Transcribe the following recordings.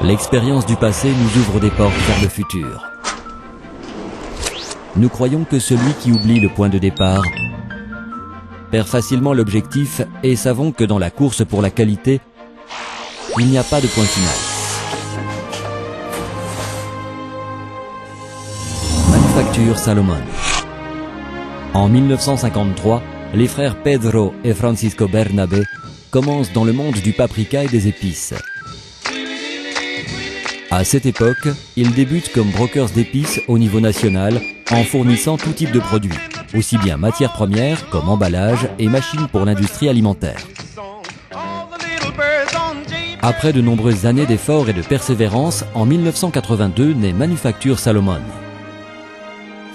L'expérience du passé nous ouvre des portes vers le futur. Nous croyons que celui qui oublie le point de départ perd facilement l'objectif et savons que dans la course pour la qualité, il n'y a pas de point final. Manufacture Salomon. En 1953, les frères Pedro et Francisco Bernabé commencent dans le monde du paprika et des épices. À cette époque, ils débutent comme brokers d'épices au niveau national en fournissant tout type de produits, aussi bien matières premières comme emballage et machines pour l'industrie alimentaire. Après de nombreuses années d'efforts et de persévérance, en 1982 naît Manufacture Salomon.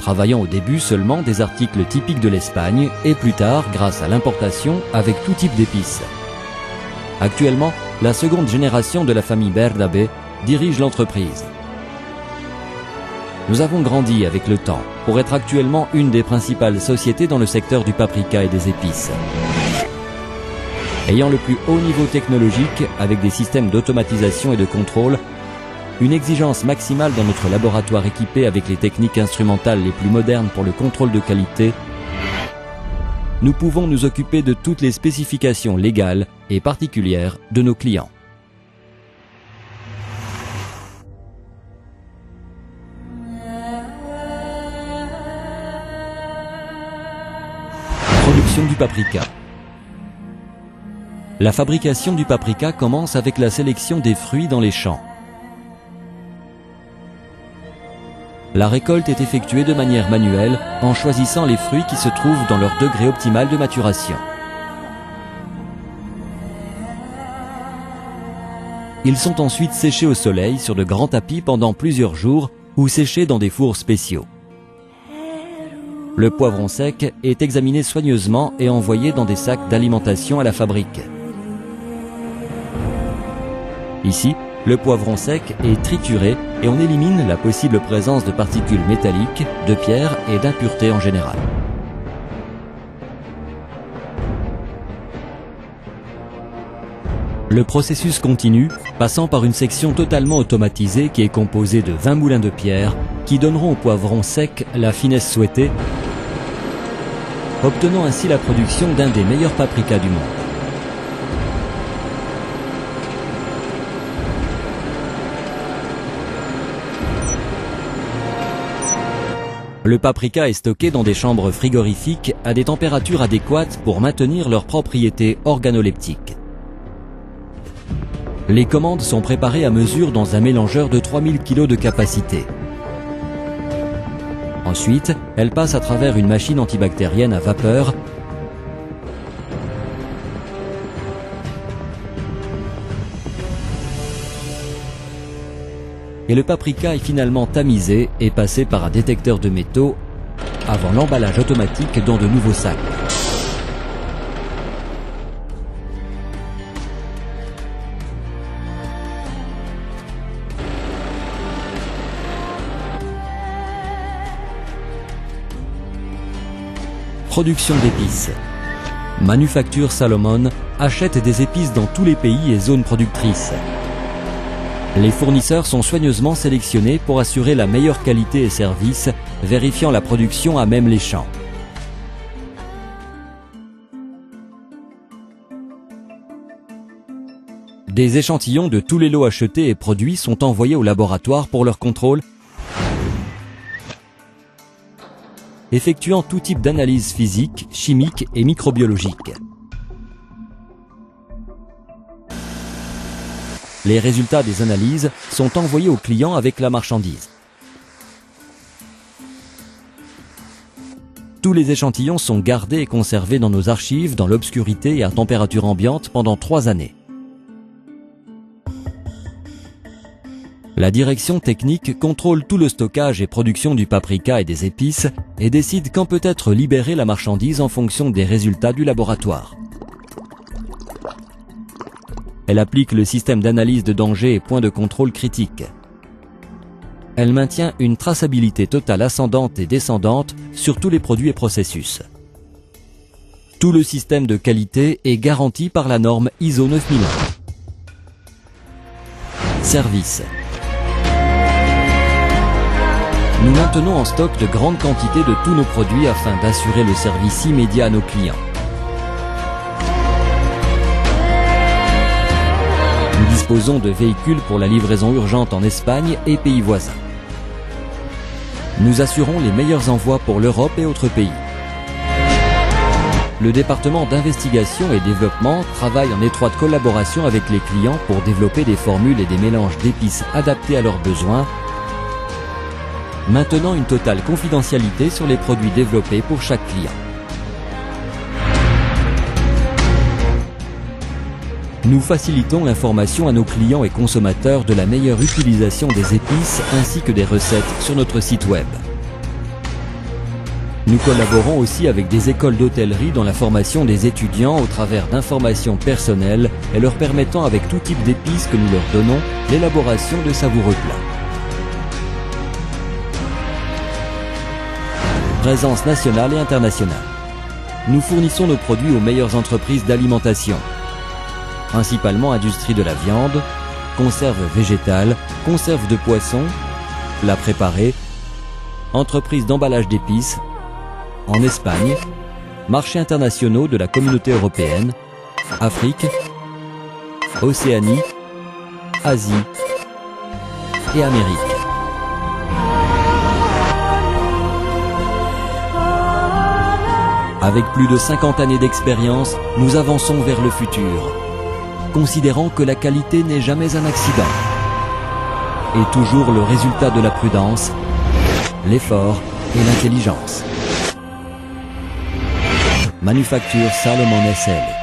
Travaillant au début seulement des articles typiques de l'Espagne et plus tard grâce à l'importation avec tout type d'épices. Actuellement, la seconde génération de la famille Bernabé dirige l'entreprise. Nous avons grandi avec le temps pour être actuellement une des principales sociétés dans le secteur du paprika et des épices. Ayant le plus haut niveau technologique avec des systèmes d'automatisation et de contrôle, une exigence maximale dans notre laboratoire équipé avec les techniques instrumentales les plus modernes pour le contrôle de qualité, nous pouvons nous occuper de toutes les spécifications légales et particulières de nos clients. Production du paprika. La fabrication du paprika commence avec la sélection des fruits dans les champs. La récolte est effectuée de manière manuelle en choisissant les fruits qui se trouvent dans leur degré optimal de maturation. Ils sont ensuite séchés au soleil sur de grands tapis pendant plusieurs jours ou séchés dans des fours spéciaux. Le poivron sec est examiné soigneusement et envoyé dans des sacs d'alimentation à la fabrique. Ici, le poivron sec est trituré et on élimine la possible présence de particules métalliques, de pierres et d'impuretés en général. Le processus continue, passant par une section totalement automatisée qui est composée de 20 moulins de pierre qui donneront au poivron sec la finesse souhaitée, obtenant ainsi la production d'un des meilleurs paprikas du monde. Le paprika est stocké dans des chambres frigorifiques à des températures adéquates pour maintenir leurs propriétés organoleptiques. Les commandes sont préparées à mesure dans un mélangeur de 3000 kg de capacité. Ensuite, elles passent à travers une machine antibactérienne à vapeur et le paprika est finalement tamisé et passé par un détecteur de métaux avant l'emballage automatique dans de nouveaux sacs. Production d'épices. Manufacture Salomon achète des épices dans tous les pays et zones productrices. Les fournisseurs sont soigneusement sélectionnés pour assurer la meilleure qualité et service, vérifiant la production à même les champs. Des échantillons de tous les lots achetés et produits sont envoyés au laboratoire pour leur contrôle, effectuant tout type d'analyse physique, chimique et microbiologique. Les résultats des analyses sont envoyés aux clients avec la marchandise. Tous les échantillons sont gardés et conservés dans nos archives dans l'obscurité et à température ambiante pendant 3 années. La direction technique contrôle tout le stockage et production du paprika et des épices et décide quand peut être libérée la marchandise en fonction des résultats du laboratoire. Elle applique le système d'analyse de danger et points de contrôle critiques. Elle maintient une traçabilité totale ascendante et descendante sur tous les produits et processus. Tout le système de qualité est garanti par la norme ISO 9001. Service. Nous maintenons en stock de grandes quantités de tous nos produits afin d'assurer le service immédiat à nos clients. Nous disposons de véhicules pour la livraison urgente en Espagne et pays voisins. Nous assurons les meilleurs envois pour l'Europe et autres pays. Le département d'investigation et développement travaille en étroite collaboration avec les clients pour développer des formules et des mélanges d'épices adaptés à leurs besoins, maintenant une totale confidentialité sur les produits développés pour chaque client. Nous facilitons l'information à nos clients et consommateurs de la meilleure utilisation des épices ainsi que des recettes sur notre site web. Nous collaborons aussi avec des écoles d'hôtellerie dans la formation des étudiants au travers d'informations personnelles et leur permettant avec tout type d'épices que nous leur donnons l'élaboration de savoureux plats. Présence nationale et internationale. Nous fournissons nos produits aux meilleures entreprises d'alimentation, principalement industrie de la viande, conserve végétale, conserve de poisson, plats préparés, entreprises d'emballage d'épices, en Espagne, marchés internationaux de la Communauté européenne, Afrique, Océanie, Asie et Amérique. Avec plus de 50 années d'expérience, nous avançons vers le futur, considérant que la qualité n'est jamais un accident et toujours le résultat de la prudence, l'effort et l'intelligence. Manufacture Salomon SL.